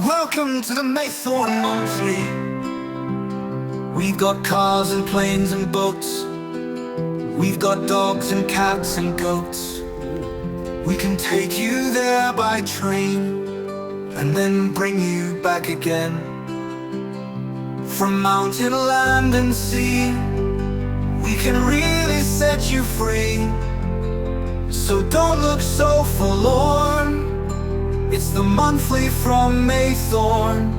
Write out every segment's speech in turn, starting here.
Welcome to the Maythorn Monthly. We've got cars and planes and boats. We've got dogs and cats and goats. We can take you there by train and then bring you back again. From mountain, land and sea, we can really set you free. So don't look so forlorn. It's the monthly from Maythorn.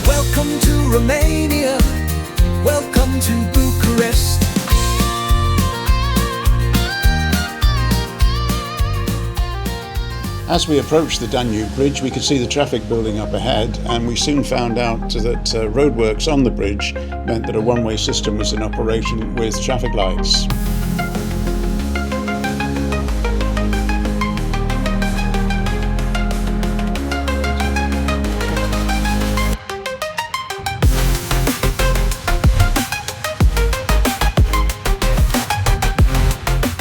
Welcome to Romania. Welcome to Bucharest. As we approached the Danube Bridge, we could see the traffic building up ahead, and we soon found out that roadworks on the bridge meant that a one-way system was in operation with traffic lights.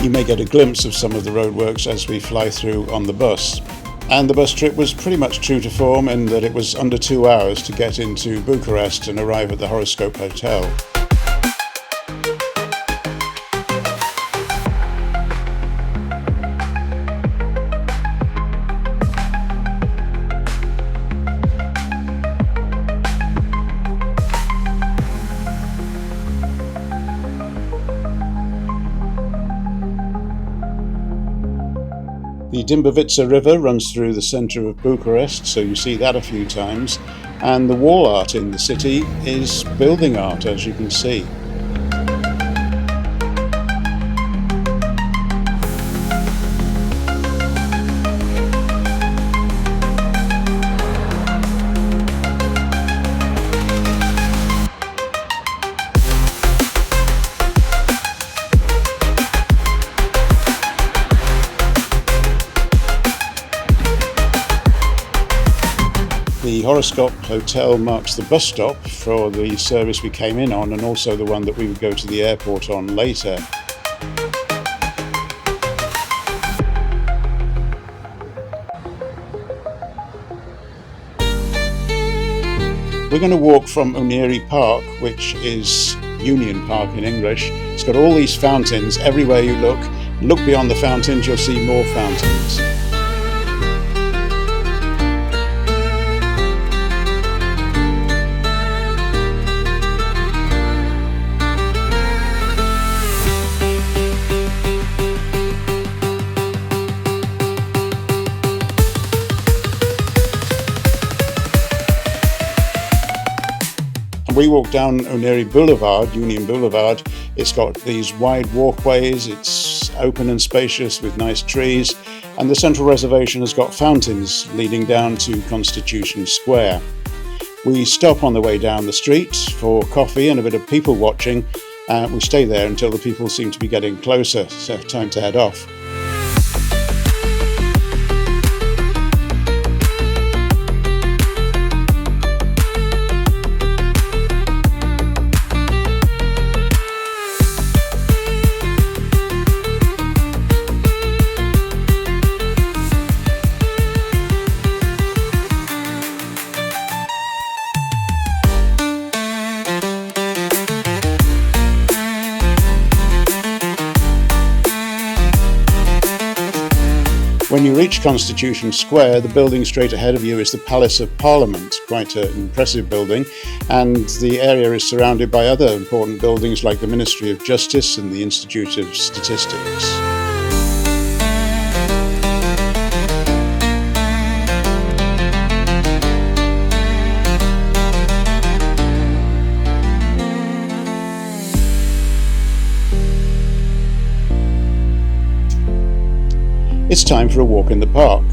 You may get a glimpse of some of the roadworks as we fly through on the bus. And the bus trip was pretty much true to form in that it was under 2 hours to get into Bucharest and arrive at the Horoscope Hotel. The Dimbovica River runs through the centre of Bucharest, so you see that a few times, and the wall art in the city is building art, as you can see. The Horoscope Hotel marks the bus stop for the service we came in on, and also the one that we would go to the airport on later. We're going to walk from Uniri Park, which is Union Park in English. It's got all these fountains everywhere you look. Look beyond the fountains, you'll see more fountains. We walk down Uniri Boulevard, Union Boulevard. It's got these wide walkways, it's open and spacious with nice trees, and the central reservation has got fountains leading down to Constitution Square. We stop on the way down the street for coffee and a bit of people watching. We stay there until the people seem to be getting closer, so time to head off. When you reach Constitution Square, the building straight ahead of you is the Palace of Parliament, quite an impressive building, and the area is surrounded by other important buildings like the Ministry of Justice and the Institute of Statistics. It's time for a walk in the park.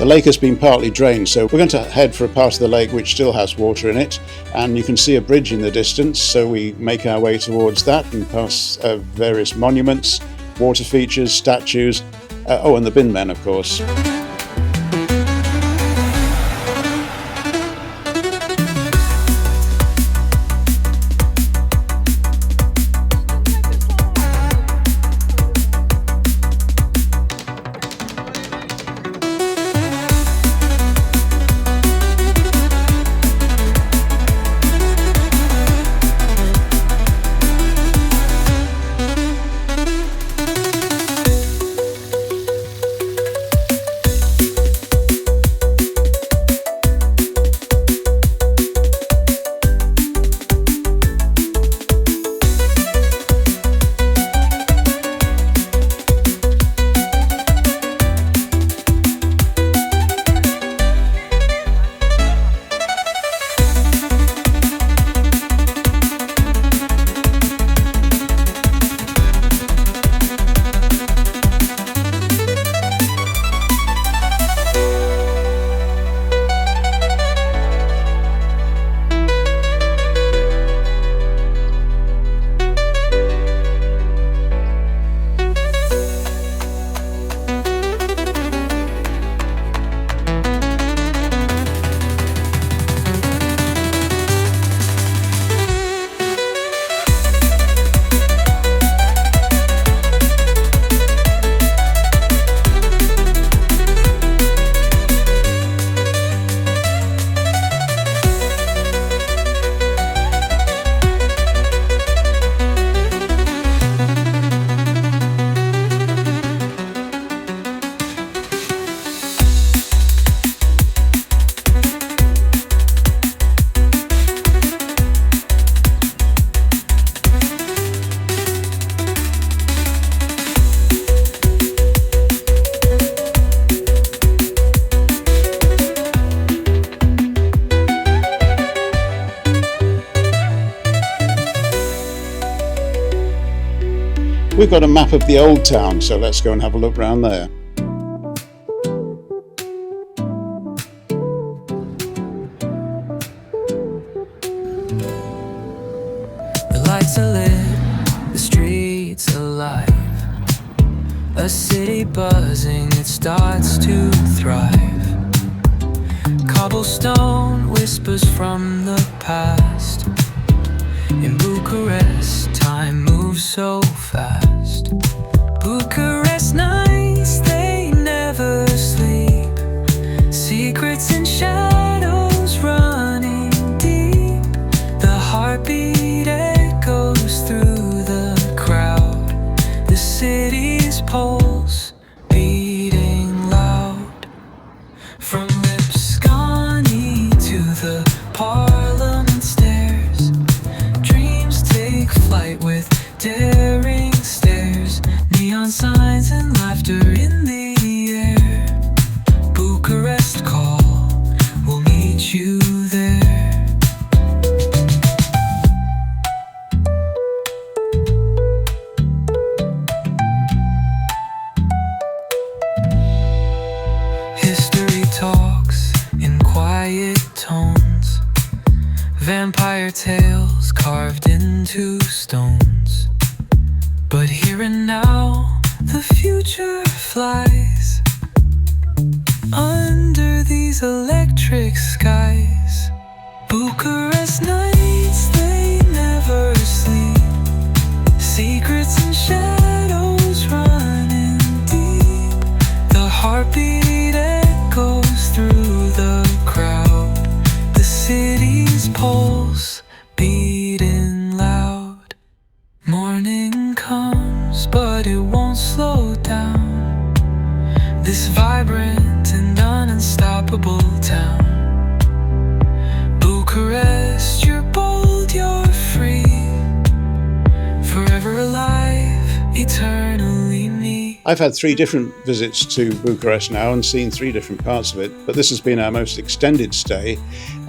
The lake has been partly drained, so we're going to head for a part of the lake which still has water in it, and you can see a bridge in the distance, so we make our way towards that and pass various monuments, water features, statues, and the bin men, of course. We've got a map of the old town, so let's go and have a look round there. The lights are lit, the streets alive, a city buzzing, it starts to thrive. Cobblestone whispers from the past. In Bucharest, time moves so fast. Bucharest nights, they never sleep. Secrets and shadows running deep. The heartbeat echoes through the crowd. The city's pulse beating loud. From Lipscani to the Parliament stairs, dreams take flight with daring stares. Neon signs and laughter in the air. Bucharest call, we'll meet you there. History talks in quiet tones, vampire tales carved into stones. But here and now, the future flies under these electric skies. Bucharest nights, they never sleep. Secrets and shadows running deep. The heartbeat echoes through the crowd. The city's pulse beating loud. Morning comes, but it won't slow down. This vibrant and unstoppable town. Bucharest, you're bold, you're free. Forever alive, eternally me. I've had 3 different visits to Bucharest now and seen 3 different parts of it, but this has been our most extended stay,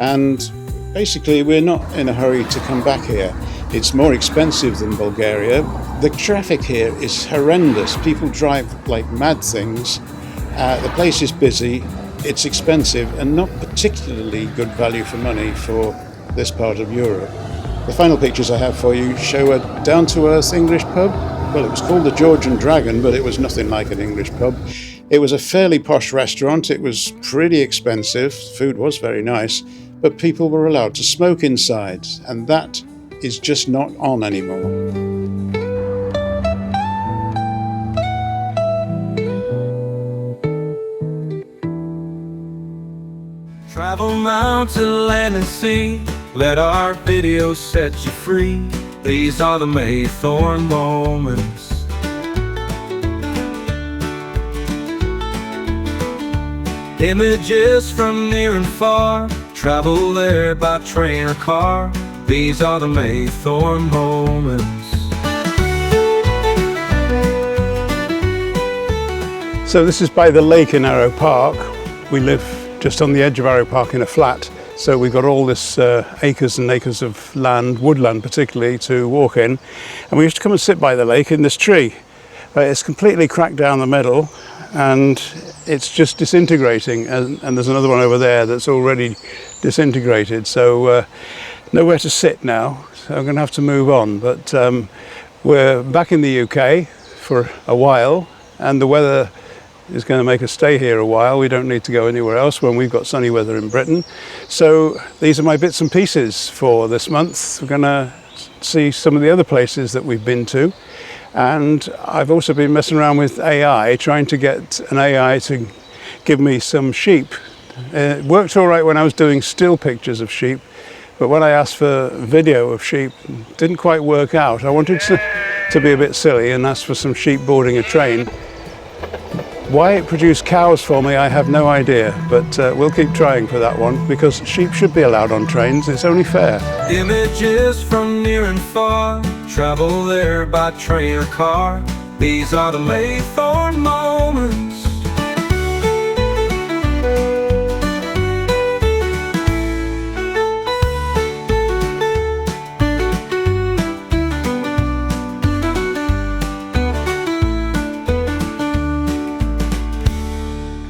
and basically we're not in a hurry to come back here. It's more expensive than Bulgaria. The traffic here is horrendous. People drive like mad things. The place is busy, it's expensive and not particularly good value for money for this part of Europe. The final pictures I have for you show a down-to-earth English pub. Well, it was called the George and Dragon, but it was nothing like an English pub. It was a fairly posh restaurant. It was pretty expensive. Food was very nice, but people were allowed to smoke inside, and that is just not on anymore. Travel mountain, land and sea. Let our videos set you free. These are the Maythorn moments. Images from near and far. Travel there by train or car. These are the Maythorn moments. So this is by the lake in Arrow Park. We live just on the edge of Arrow Park in a flat. So we've got all this acres and acres of land, woodland particularly, to walk in. And we used to come and sit by the lake in this tree. It's completely cracked down the middle and it's just disintegrating. And there's another one over there that's already disintegrated. So nowhere to sit now. So I'm going to have to move on. But we're back in the UK for a while, and the weather is going to make us stay here a while. We don't need to go anywhere else when we've got sunny weather in Britain. So these are my bits and pieces for this month. We're going to see some of the other places that we've been to. And I've also been messing around with AI, trying to get an AI to give me some sheep. It worked all right when I was doing still pictures of sheep, but when I asked for video of sheep, it didn't quite work out. I wanted to be a bit silly and ask for some sheep boarding a train. Why it produced cows for me, I have no idea, but we'll keep trying for that one, because sheep should be allowed on trains. It's only fair. Images from near and far. Travel there by train or car. These are the Maythorn moments.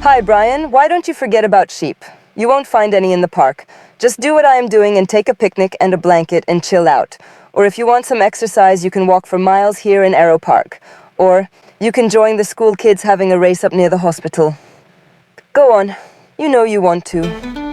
Hi Brian, why don't you forget about sheep? You won't find any in the park. Just do what I am doing and take a picnic and a blanket and chill out. Or if you want some exercise, you can walk for miles here in Arrow Park. Or you can join the school kids having a race up near the hospital. Go on, you know you want to.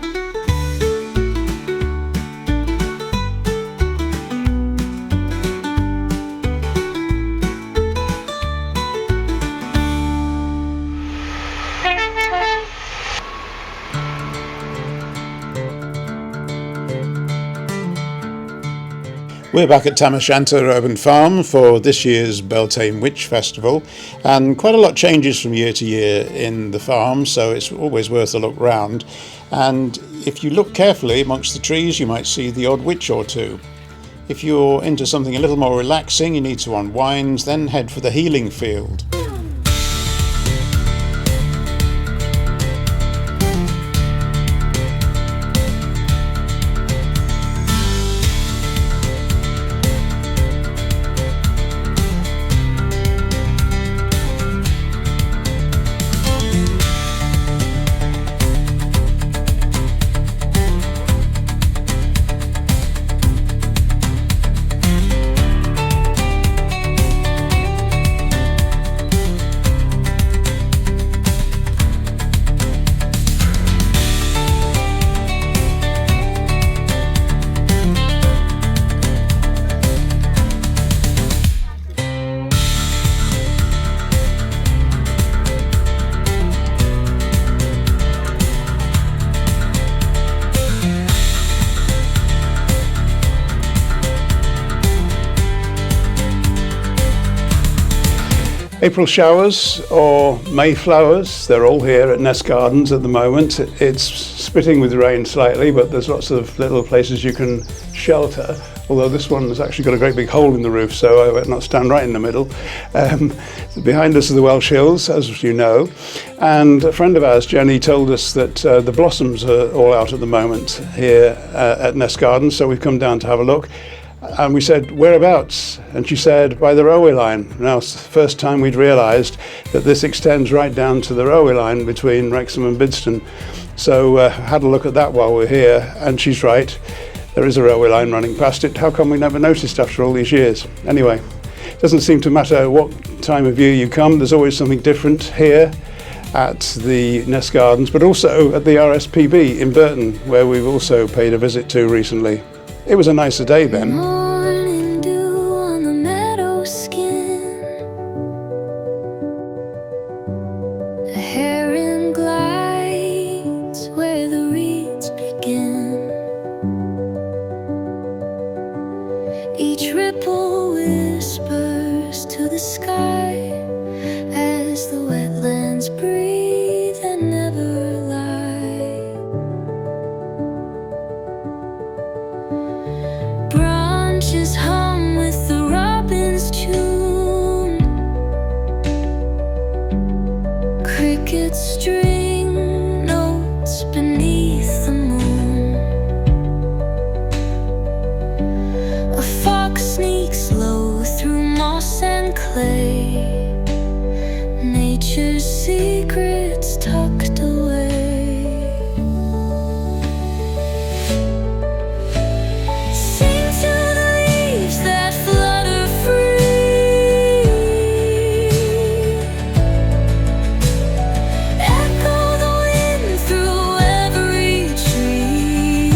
We're back at Tam O'Shanter Urban Farm for this year's Beltane Witch Festival, and quite a lot changes from year to year in the farm, so it's always worth a look round. And if you look carefully amongst the trees, you might see the odd witch or two. If you're into something a little more relaxing, you need to unwind, then head for the healing field. April showers or Mayflowers, they're all here at Nest Gardens at the moment. It's spitting with rain slightly, but there's lots of little places you can shelter, although this one has actually got a great big hole in the roof, so I better not stand right in the middle. Behind us are the Welsh Hills, as you know, and a friend of ours, Jenny, told us that the blossoms are all out at the moment here at Nest Gardens, so we've come down to have a look. And we said, whereabouts? And she said, by the railway line. Now, it's the first time we'd realised that this extends right down to the railway line between Wrexham and Bidston. So had a look at that while we're here, and she's right. There is a railway line running past it. How come we never noticed after all these years? Anyway, it doesn't seem to matter what time of year you come, there's always something different here at the Nest Gardens, but also at the RSPB in Burton, where we've also paid a visit to recently. It was a nicer day then. Morning dew on the meadow skin, a heron glides where the reeds begin. Each ripple whispers to the sky as the wetlands breathe and never lie. Branches hum with the robin's tune, crickets string notes beneath the moon. A fox sneaks low through moss and clay, nature's secrets tucked away. Sing to the leaves that flutter free, echo the wind through every tree.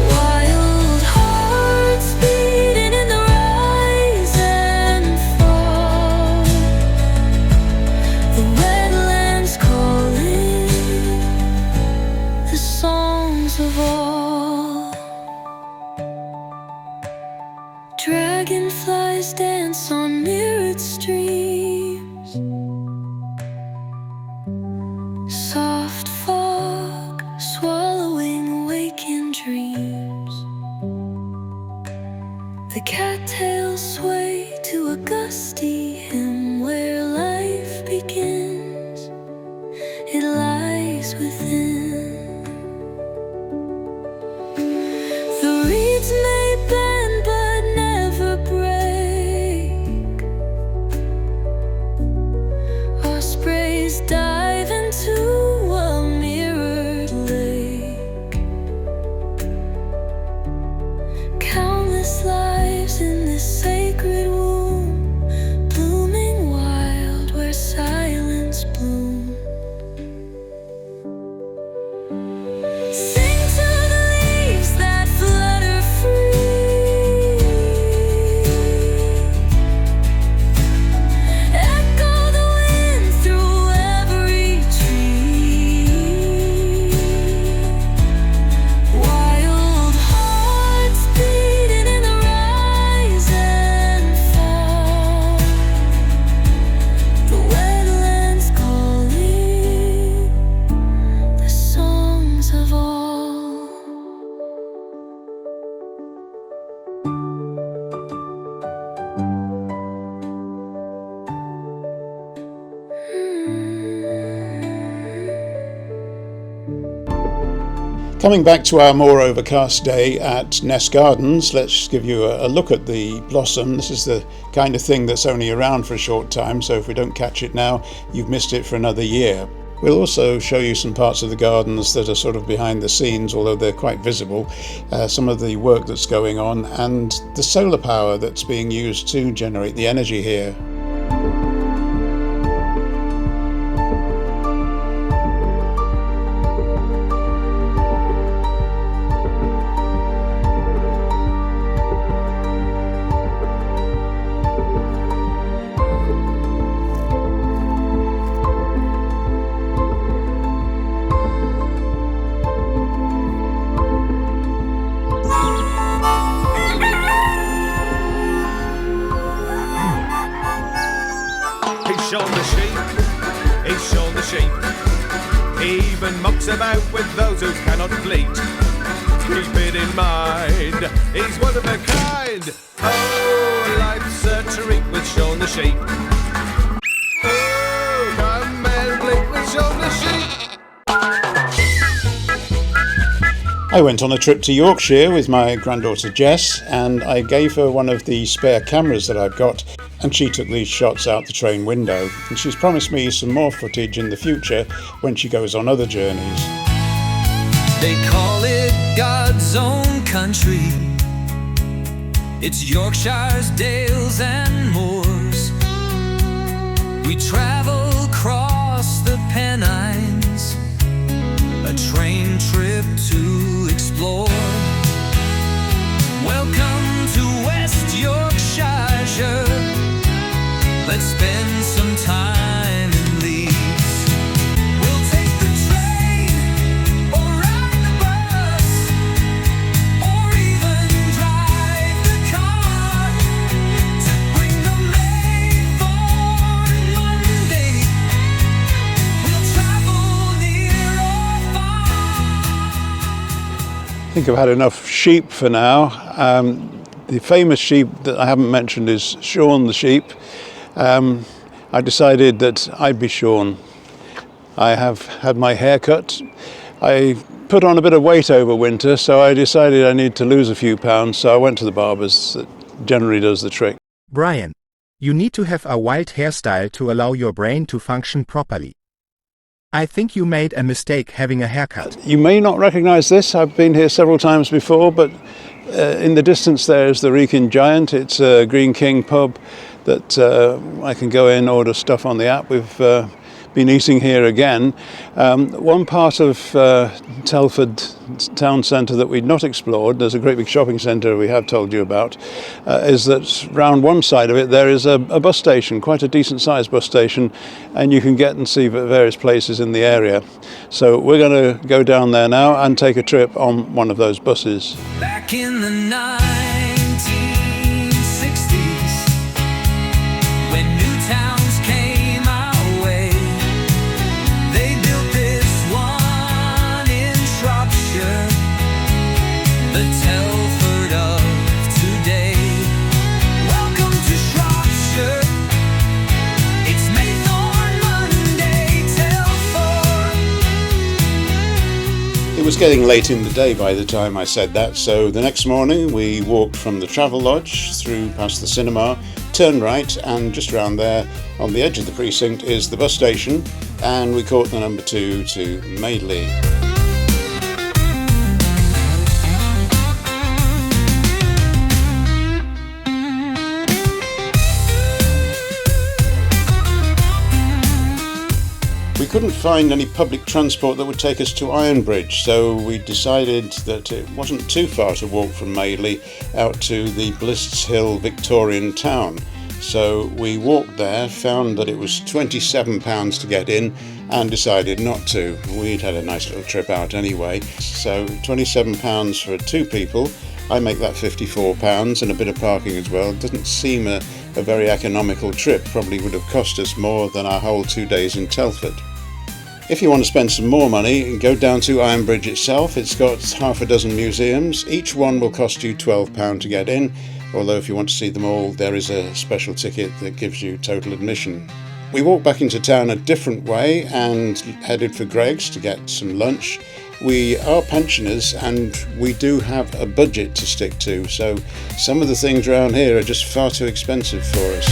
Wild hearts beating in the rise and fall, the wetlands calling, the songs of all. Dragonflies dance on mirrored streams, soft fog swallowing awakened dreams. The cattails sway to a gusty hymn where life begins, it lies within. The reeds may bend but never break, ospreys dive into a mirrored lake. Countless lives in this sacred womb, blooming wild where silence blooms. Sing to the leaves that flutter free, echo the wind through every tree. Wild hearts beating in the rise and fall, the wetlands calling, the songs of all. Coming back to our more overcast day at Nest Gardens, let's give you a look at the blossom. This is the kind of thing that's only around for a short time, so if we don't catch it now, you've missed it for another year. We'll also show you some parts of the gardens that are sort of behind the scenes, although they're quite visible, some of the work that's going on and the solar power that's being used to generate the energy here. He's shown the sheep, he's shown the sheep. He even mucks about with those who cannot bleat. Keep it in mind, he's one of a kind. Oh, life's a treat with Shaun the sheep. Oh, come and blink with Shaun the sheep. I went on a trip to Yorkshire with my granddaughter Jess, and I gave her one of the spare cameras that I've got, and she took these shots out the train window. And she's promised me some more footage in the future when she goes on other journeys. They call it God's own country. It's Yorkshire's dales and moors. We travel across the Pennines, a train trip to explore. Welcome to West Yorkshire. Let's spend some time in Leeds. We'll take the train or ride the bus, or even drive the car to bring the Maythorn Monday. We'll travel near or far. I think I've had enough sheep for now. The famous sheep that I haven't mentioned is Sean the sheep. I decided that I'd be Sean. I have had my hair cut. I put on a bit of weight over winter, so I decided I need to lose a few pounds, so I went to the barber's. That generally does the trick. Brian, you need to have a wild hairstyle to allow your brain to function properly. I think you made a mistake having a haircut. You may not recognise this. I've been here several times before, but in the distance there is the Wrekin Giant. It's a Green King pub that I can go in, order stuff on the app. We've been eating here again. One part of Telford town centre that we'd not explored, there's a great big shopping centre we have told you about, is that round one side of it there is a bus station, quite a decent sized bus station, and you can get and see various places in the area. So we're going to go down there now and take a trip on one of those buses. Back in the 1960s, when new towns came our way, they built this one in Shropshire, the Telford of today. Welcome to Shropshire. It's Maythorn Monday, Telford. It was getting late in the day by the time I said that, so the next morning we walked from the Travel Lodge through past the cinema, turned right, and just around there on the edge of the precinct is the bus station, and we caught the number 2 to Madeley. We couldn't find any public transport that would take us to Ironbridge, so we decided that it wasn't too far to walk from Madeley out to the Bliss Hill Victorian town. So we walked there, found that it was £27 to get in, and decided not to. We'd had a nice little trip out anyway. So £27 for 2 people. I make that £54 and a bit of parking as well. It doesn't seem a very economical trip. Probably would have cost us more than our whole 2 days in Telford. If you want to spend some more money, go down to Ironbridge itself. It's got half a dozen museums. Each one will cost you £12 to get in, although if you want to see them all, there is a special ticket that gives you total admission. We walked back into town a different way and headed for Greg's to get some lunch. We are pensioners and we do have a budget to stick to, so some of the things around here are just far too expensive for us.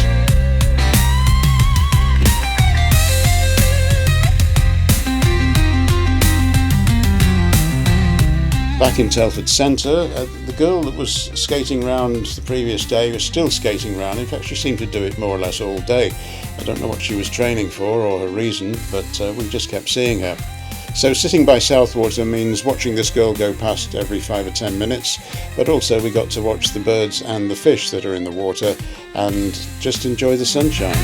Back in Telford Centre, the girl that was skating round the previous day was still skating round. In fact, she seemed to do it more or less all day. I don't know what she was training for or her reason, but we just kept seeing her. So sitting by Southwater means watching this girl go past every 5 or 10 minutes, but also we got to watch the birds and the fish that are in the water and just enjoy the sunshine.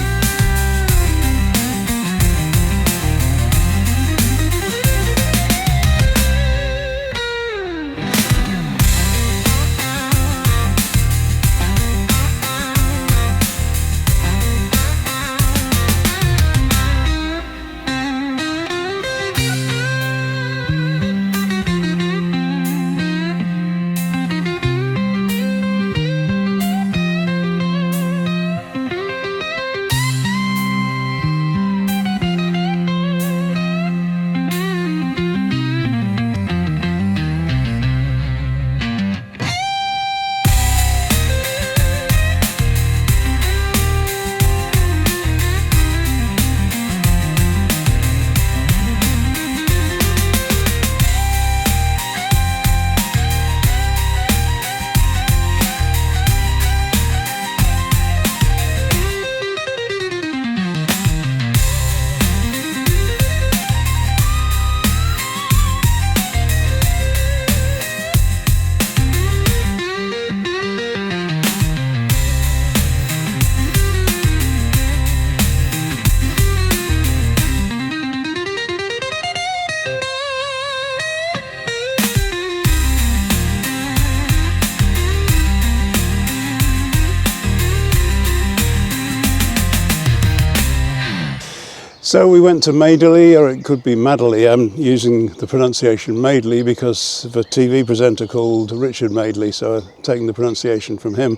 So we went to Madeley, or it could be Madeley. I'm using the pronunciation Madeley because of a TV presenter called Richard Madeley, so I'm taking the pronunciation from him.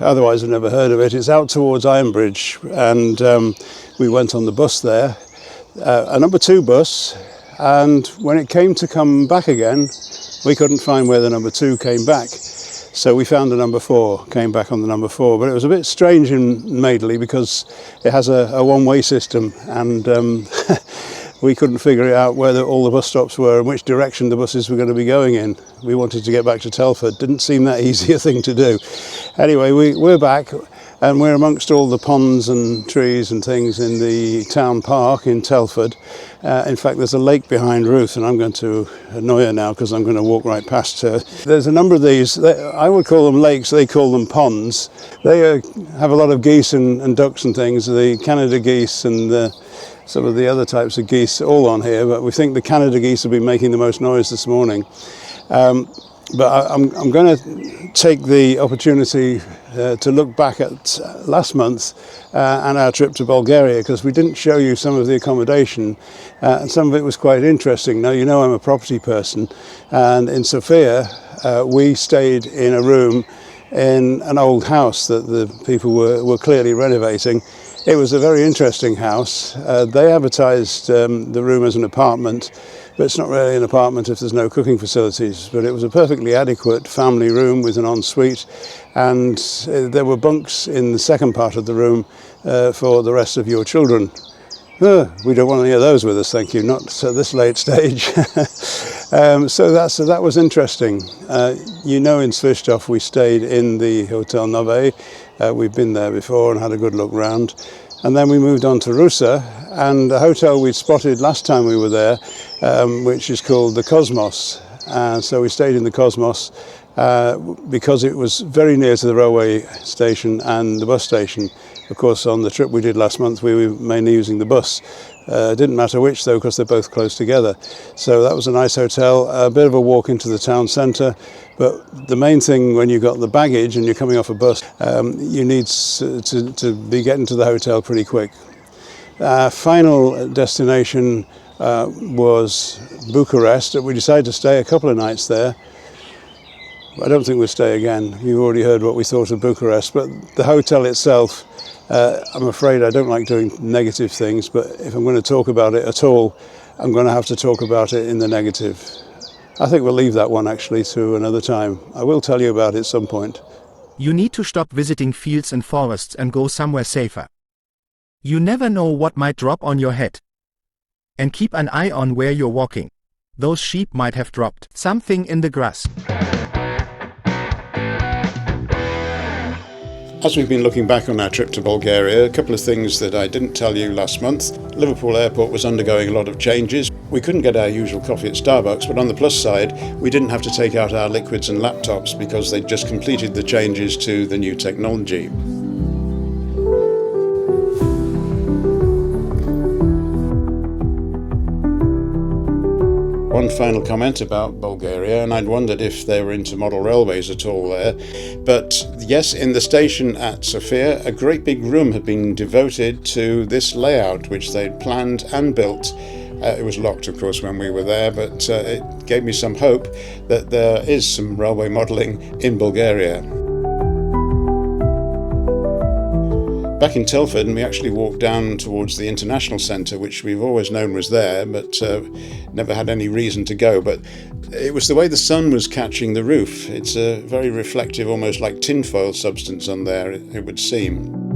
Otherwise I've never heard of it. It's out towards Ironbridge, and we went on the bus there, a number 2 bus, and when it came to come back again, we couldn't find where the number 2 came back. So we found the number 4, came back on the number 4, but it was a bit strange in Madeley because it has a one-way system, and we couldn't figure it out where all the bus stops were and which direction the buses were going to be going in. We wanted to get back to Telford. Didn't seem that easy a thing to do. Anyway, we're back, and we're amongst all the ponds and trees and things in the town park in Telford. In fact, there's a lake behind Ruth, and I'm going to annoy her now because I'm going to walk right past her. There's a number of these. I would call them lakes, they call them ponds. They have a lot of geese and ducks and things, the Canada geese and some of the other types of geese all on here, but we think the Canada geese have been making the most noise this morning. But I'm going to take the opportunity to look back at last month and our trip to Bulgaria, because we didn't show you some of the accommodation, and some of it was quite interesting. Now, you know I'm a property person, and in Sofia we stayed in a room in an old house that the people were clearly renovating. It was a very interesting house. They advertised the room as an apartment, but it's not really an apartment if there's no cooking facilities. But it was a perfectly adequate family room with an ensuite, and there were bunks in the second part of the room for the rest of your children. We don't want any of those with us, thank you, not at this late stage. So that was interesting. You know, in Svistov we stayed in the Hotel Nove. We've been there before and had a good look round. And then we moved on to Rusa, and a hotel we'd spotted last time we were there, which is called the Cosmos. So we stayed in the Cosmos because it was very near to the railway station and the bus station. Of course, on the trip we did last month, we were mainly using the bus. Didn't matter which, though, because they're both close together. So that was a nice hotel, a bit of a walk into the town centre. But the main thing when you've got the baggage and you're coming off a bus, you need to be getting to the hotel pretty quick. Our final destination was Bucharest. We decided to stay a couple of nights there. I don't think we'll stay again. You've already heard what we thought of Bucharest, but the hotel itself, I'm afraid I don't like doing negative things, but if I'm going to talk about it at all, I'm going to have to talk about it in the negative. I think we'll leave that one actually to another time. I will tell you about it at some point. You need to stop visiting fields and forests and go somewhere safer. You never know what might drop on your head. And keep an eye on where you're walking. Those sheep might have dropped something in the grass. As we've been looking back on our trip to Bulgaria, a couple of things that I didn't tell you last month. Liverpool Airport was undergoing a lot of changes. We couldn't get our usual coffee at Starbucks, but on the plus side, we didn't have to take out our liquids and laptops because they'd just completed the changes to the new technology. One final comment about Bulgaria, and I'd wondered if they were into model railways at all there. But yes, in the station at Sofia, a great big room had been devoted to this layout, which they'd planned and built. It was locked, of course, when we were there, but it gave me some hope that there is some railway modelling in Bulgaria. Back in Telford, and we actually walked down towards the International Centre, which we've always known was there, but never had any reason to go. But it was the way the sun was catching the roof. It's a very reflective, almost like tinfoil substance on there, it would seem.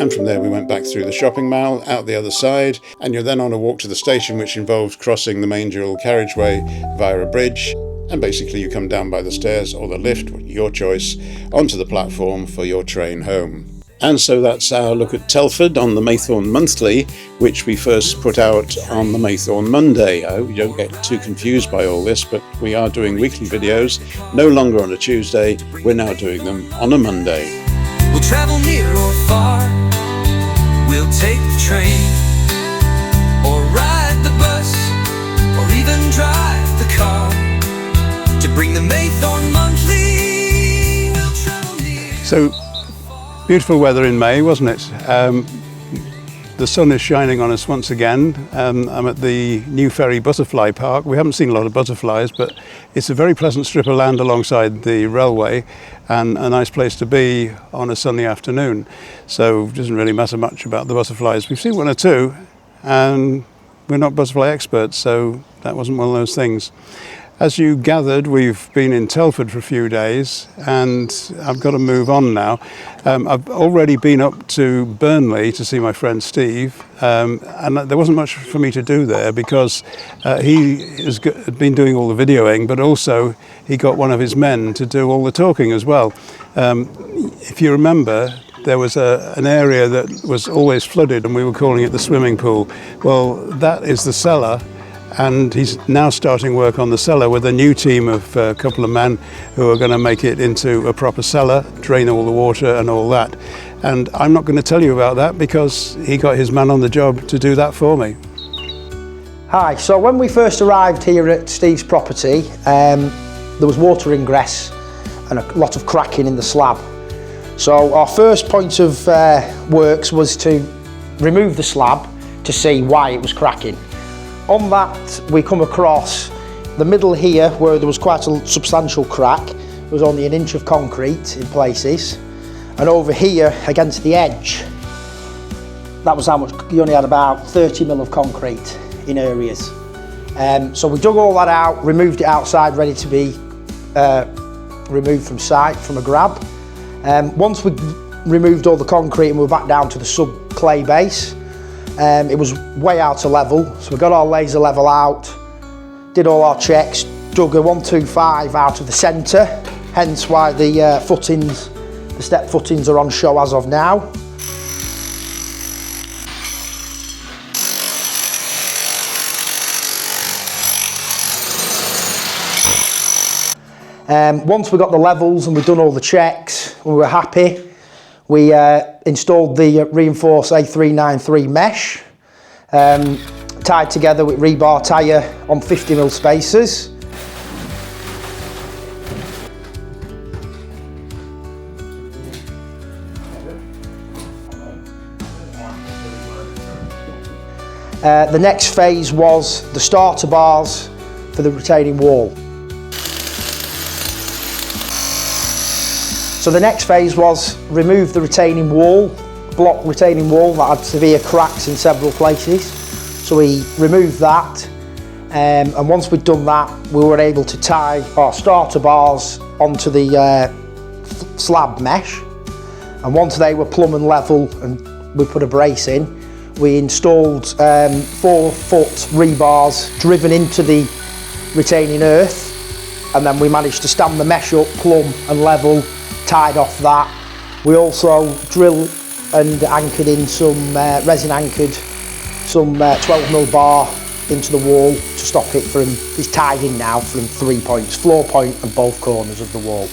And from there we went back through the shopping mall, out the other side, and you're then on a walk to the station, which involved crossing the main dual carriageway via a bridge, and basically you come down by the stairs or the lift, your choice, onto the platform for your train home. And so that's our look at Telford on the Maythorn Monthly, which we first put out on the Maythorn Monday. I hope you don't get too confused by all this, but we are doing weekly videos, no longer on a Tuesday, we're now doing them on a Monday. We'll travel near or far, we'll take the train, or ride the bus, or even drive the car, to bring the Maythorn Monthly So, beautiful weather in May, wasn't it? The sun is shining on us once again. I'm at the New Ferry Butterfly Park. We haven't seen a lot of butterflies, but it's a very pleasant strip of land alongside the railway and a nice place to be on a sunny afternoon. So it doesn't really matter much about the butterflies. We've seen one or two, and we're not butterfly experts, so that wasn't one of those things. As you gathered, we've been in Telford for a few days, and I've got to move on now. I've already been up to Burnley to see my friend Steve, and there wasn't much for me to do there because he had been doing all the videoing, but also he got one of his men to do all the talking as well. If you remember, there was an area that was always flooded, and we were calling it the swimming pool. Well, that is the cellar. And he's now starting work on the cellar with a new team of a couple of men who are going to make it into a proper cellar, drain all the water and all that. And I'm not going to tell you about that because he got his man on the job to do that for me. Hi, so when we first arrived here at Steve's property, there was water ingress and a lot of cracking in the slab. So our first point of works was to remove the slab to see why it was cracking. On that, we come across the middle here where there was quite a substantial crack. There was only 1 inch of concrete in places. And over here against the edge, that was how much, you only had about 30 mil of concrete in areas. So we dug all that out, removed it outside, ready to be removed from site, from a grab. Once we removed all the concrete and we were back down to the sub-clay base, it was way out of level, so we got our laser level out, did all our checks, dug a 125 out of the centre, hence why the footings, the step footings are on show as of now. Once we got the levels and we'd done all the checks, we were happy. We installed the reinforced A393 mesh, tied together with rebar tyre on 50 mil spacers. The next phase was the starter bars for the retaining wall. So the next phase was remove the retaining wall, block retaining wall that had severe cracks in several places. So we removed that, and once we'd done that, we were able to tie our starter bars onto the slab mesh. And once they were plumb and level and we put a brace in, we installed 4-foot rebars driven into the retaining earth, and then we managed to stand the mesh up plumb and level, tied off that. We also drilled and anchored in some resin anchored some 12mm bar into the wall to stop it from, it's tied in now from 3 points, floor point and both corners of the wall.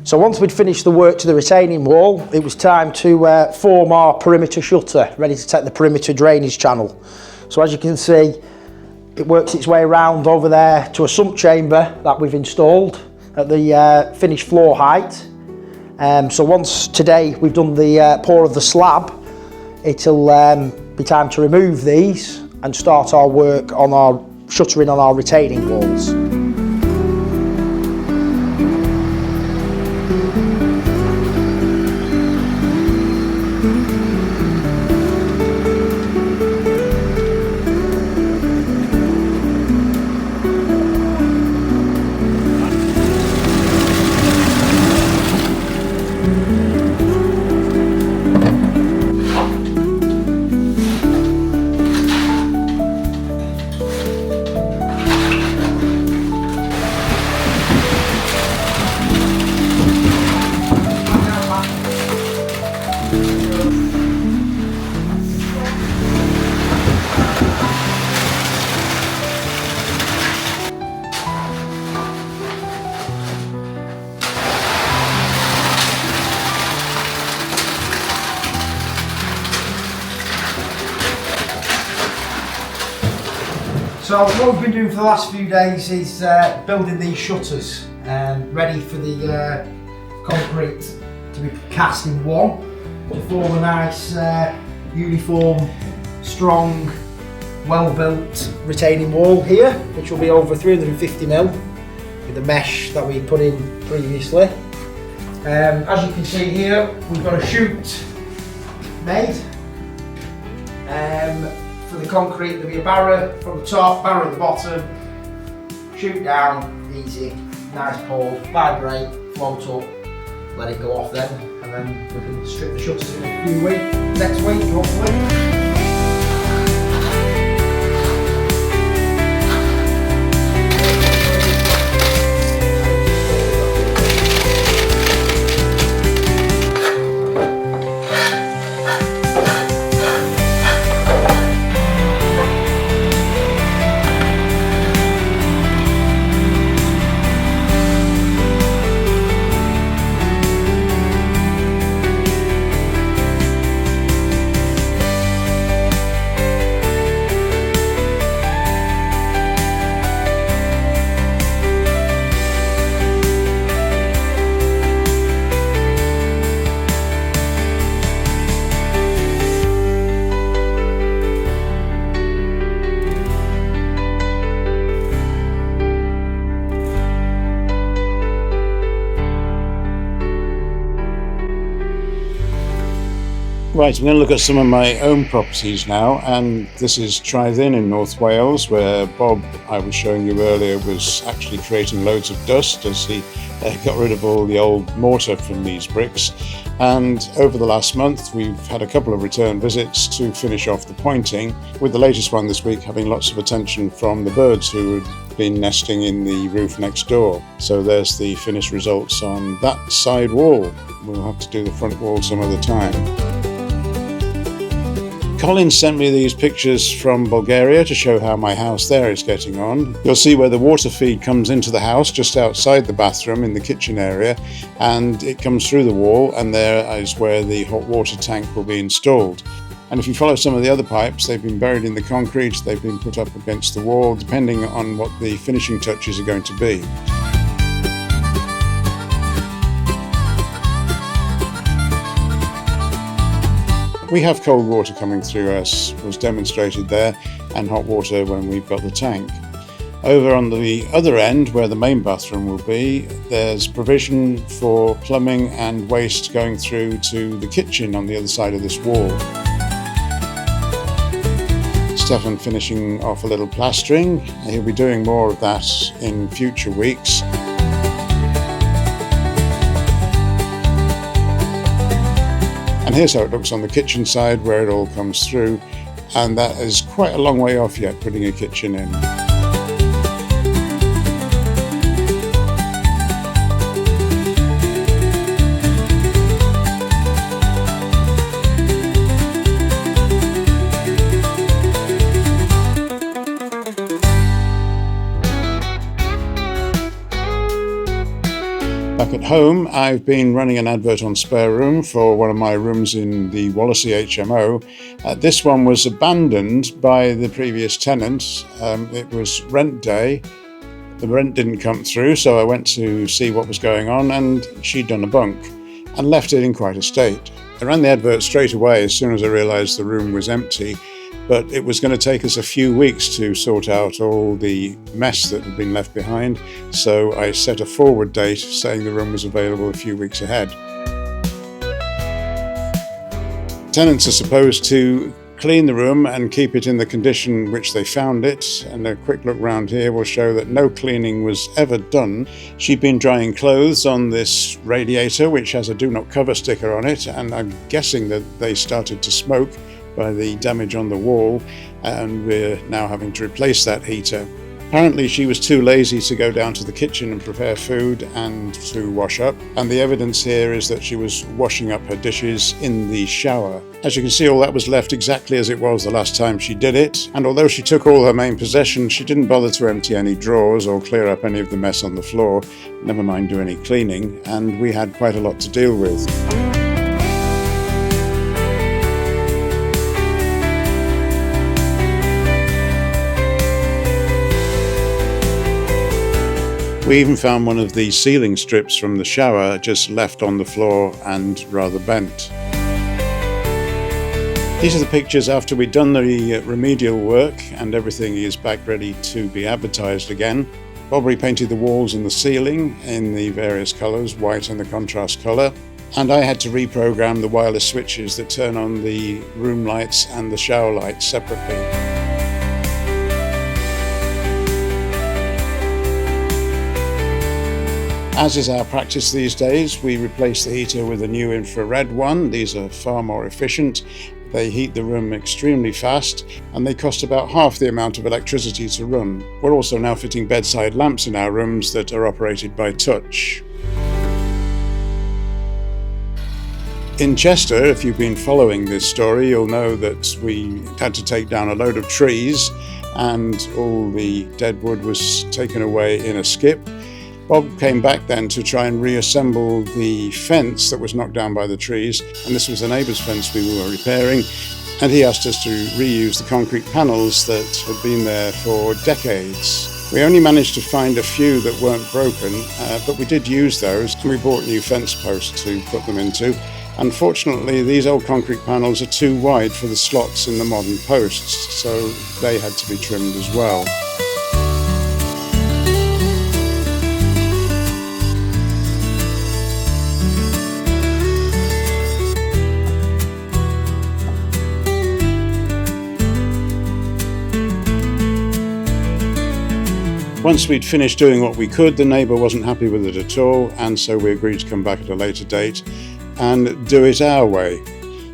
So once we'd finished the work to the retaining wall, it was time to form our perimeter shutter, ready to take the perimeter drainage channel. So as you can see, it works its way around over there to a sump chamber that we've installed at the finished floor height. So once today we've done the pour of the slab, it'll be time to remove these and start our work on our shuttering on our retaining walls. So what we've been doing for the last few days is building these shutters, ready for the concrete to be cast in one to form a nice uniform, strong, well-built retaining wall here, which will be over 350mm with the mesh that we put in previously. As you can see here, we've got a chute made. For the concrete, there'll be a barrow from the top, barrow at the bottom, chute down, easy, nice pull, vibrate, float up, let it go off then, and then we can strip the shutters in a few weeks, next week hopefully. Right, I'm going to look at some of my own properties now, and this is Trythin in North Wales, where Bob, I was showing you earlier, was actually creating loads of dust as he got rid of all the old mortar from these bricks. And over the last month we've had a couple of return visits to finish off the pointing, with the latest one this week having lots of attention from the birds who had been nesting in the roof next door. So there's the finished results on that side wall. We'll have to do the front wall some other time. Colin sent me these pictures from Bulgaria to show how my house there is getting on. You'll see where the water feed comes into the house just outside the bathroom in the kitchen area, and it comes through the wall, and there is where the hot water tank will be installed. And if you follow some of the other pipes, they've been buried in the concrete, they've been put up against the wall, depending on what the finishing touches are going to be. We have cold water coming through, as was demonstrated there, and hot water when we've got the tank. Over on the other end, where the main bathroom will be, there's provision for plumbing and waste going through to the kitchen on the other side of this wall. Stefan finishing off a little plastering. He'll be doing more of that in future weeks. And here's how it looks on the kitchen side, where it all comes through, and that is quite a long way off yet, putting a kitchen in. Back at home, I've been running an advert on Spare Room for one of my rooms in the Wallasey HMO. This one was abandoned by the previous tenant. It was rent day. The rent didn't come through, so I went to see what was going on, and she'd done a bunk and left it in quite a state. I ran the advert straight away as soon as I realised the room was empty, but it was going to take us a few weeks to sort out all the mess that had been left behind, so I set a forward date saying the room was available a few weeks ahead. Tenants are supposed to clean the room and keep it in the condition which they found it, and a quick look round here will show that no cleaning was ever done. She'd been drying clothes on this radiator, which has a do not cover sticker on it, and I'm guessing that they started to smoke by the damage on the wall, and we're now having to replace that heater. Apparently she was too lazy to go down to the kitchen and prepare food and to wash up, and the evidence here is that she was washing up her dishes in the shower. As you can see, all that was left exactly as it was the last time she did it, and although she took all her main possessions, she didn't bother to empty any drawers or clear up any of the mess on the floor, never mind do any cleaning, and we had quite a lot to deal with. We even found one of the ceiling strips from the shower just left on the floor and rather bent. These are the pictures after we'd done the remedial work and everything is back ready to be advertised again. Bob repainted the walls and the ceiling in the various colours, white and the contrast colour. And I had to reprogram the wireless switches that turn on the room lights and the shower lights separately. As is our practice these days, we replaced the heater with a new infrared one. These are far more efficient. They heat the room extremely fast and they cost about half the amount of electricity to run. We're also now fitting bedside lamps in our rooms that are operated by touch. In Chester, if you've been following this story, you'll know that we had to take down a load of trees and all the dead wood was taken away in a skip. Bob came back then to try and reassemble the fence that was knocked down by the trees, and this was the neighbour's fence we were repairing, and he asked us to reuse the concrete panels that had been there for decades. We only managed to find a few that weren't broken, but we did use those, and we bought new fence posts to put them into. Unfortunately, these old concrete panels are too wide for the slots in the modern posts, so they had to be trimmed as well. Once we'd finished doing what we could, the neighbour wasn't happy with it at all, and so we agreed to come back at a later date and do it our way.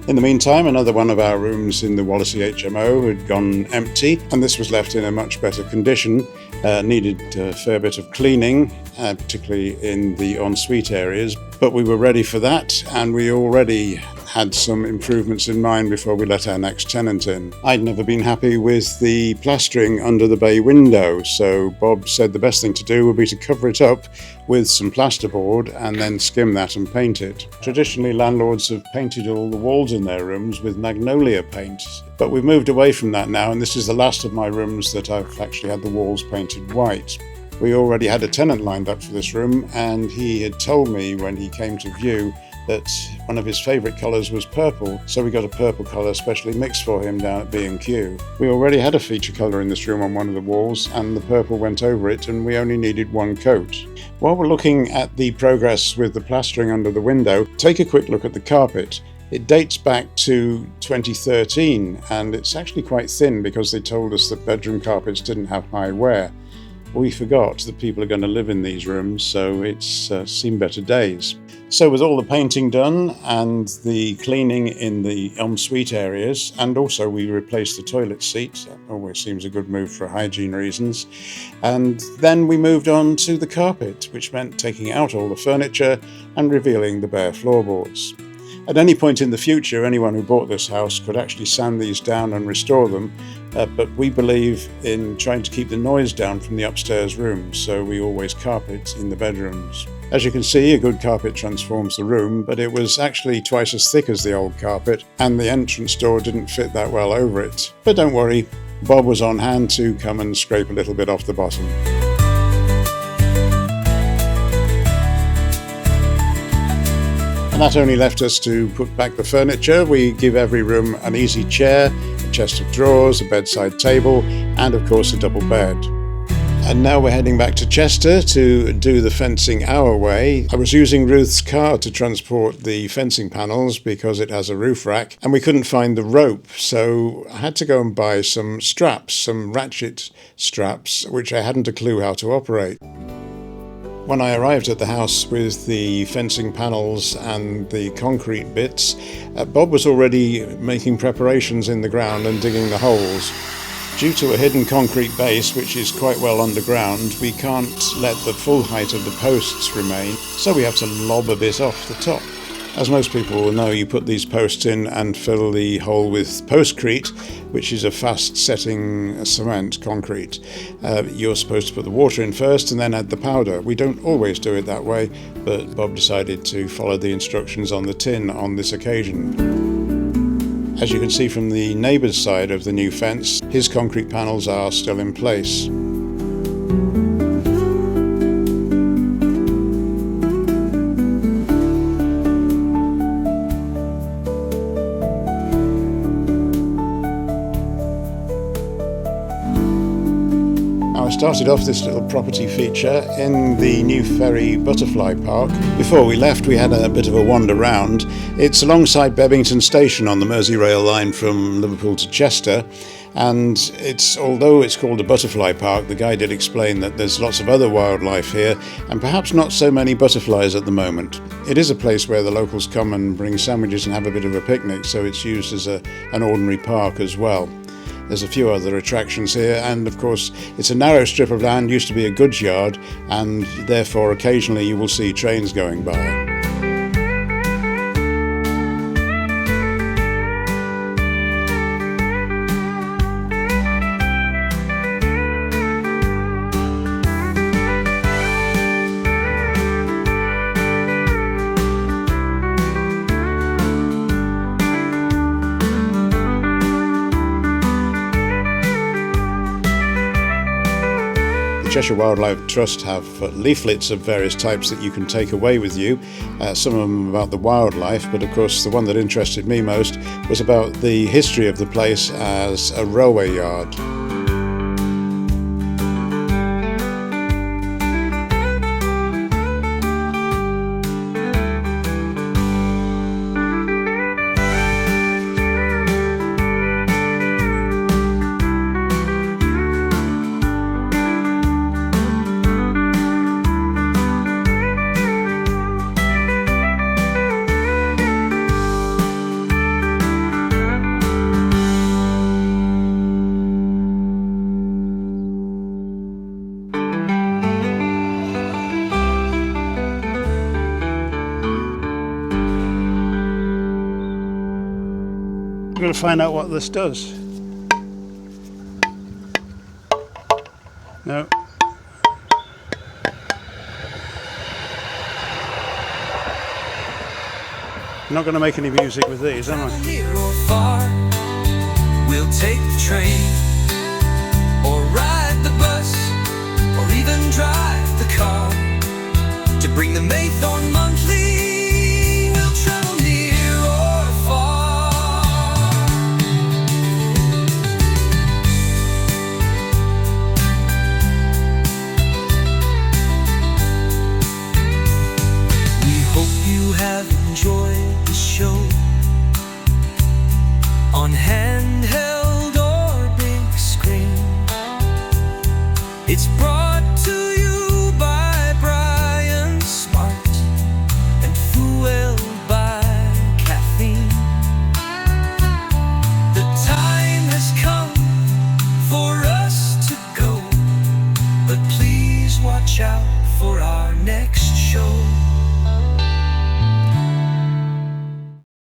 In the meantime, another one of our rooms in the Wallasey HMO had gone empty, and this was left in a much better condition. Needed a fair bit of cleaning, particularly in the ensuite areas, but we were ready for that, and we already had some improvements in mind before we let our next tenant in. I'd never been happy with the plastering under the bay window, so Bob said the best thing to do would be to cover it up with some plasterboard and then skim that and paint it. Traditionally, landlords have painted all the walls in their rooms with magnolia paint, but we've moved away from that now, and this is the last of my rooms that I've actually had the walls painted white. We already had a tenant lined up for this room, and he had told me when he came to view that one of his favourite colours was purple, so we got a purple colour specially mixed for him down at B&Q. We already had a feature colour in this room on one of the walls, and the purple went over it, and we only needed one coat. While we're looking at the progress with the plastering under the window, take a quick look at the carpet. It dates back to 2013, and it's actually quite thin because they told us that bedroom carpets didn't have high wear. We forgot that people are going to live in these rooms, so it's seen better days. So with all the painting done and the cleaning in the ensuite areas, and also we replaced the toilet seat, that always seems a good move for hygiene reasons, and then we moved on to the carpet, which meant taking out all the furniture and revealing the bare floorboards. At any point in the future, anyone who bought this house could actually sand these down and restore them, but we believe in trying to keep the noise down from the upstairs rooms, so we always carpet in the bedrooms. As you can see, a good carpet transforms the room, but it was actually twice as thick as the old carpet, and the entrance door didn't fit that well over it. But don't worry, Bob was on hand to come and scrape a little bit off the bottom. And that only left us to put back the furniture. We give every room an easy chair, a chest of drawers, a bedside table, and of course a double bed. And now we're heading back to Chester to do the fencing our way. I was using Ruth's car to transport the fencing panels because it has a roof rack, and we couldn't find the rope, so I had to go and buy some straps, some ratchet straps, which I hadn't a clue how to operate. When I arrived at the house with the fencing panels and the concrete bits, Bob was already making preparations in the ground and digging the holes. Due to a hidden concrete base, which is quite well underground, we can't let the full height of the posts remain, so we have to lob a bit off the top. As most people will know, you put these posts in and fill the hole with postcrete, which is a fast-setting cement concrete. You're supposed to put the water in first and then add the powder. We don't always do it that way, but Bob decided to follow the instructions on the tin on this occasion. As you can see from the neighbour's side of the new fence, his concrete panels are still in place. started off this little property feature in the new ferry butterfly park. Before we left, we had a bit of a wander round. It's alongside Bebington Station on the Merseyrail line from Liverpool to Chester, and although it's called a butterfly park, the guy did explain that there's lots of other wildlife here and perhaps not so many butterflies at the moment. It is a place where the locals come and bring sandwiches and have a bit of a picnic, so it's used as an ordinary park as well. There's a few other attractions here, and of course it's a narrow strip of land, used to be a goods yard, and therefore occasionally you will see trains going by. The Cheshire Wildlife Trust have leaflets of various types that you can take away with you, some of them about the wildlife, but of course the one that interested me most was about the history of the place as a railway yard. I'm going to find out what this does. No. I'm not going to make any music with these, am I? Near or far, we'll take the train, or ride the bus, or even drive the car, to bring the Maythorn Monthly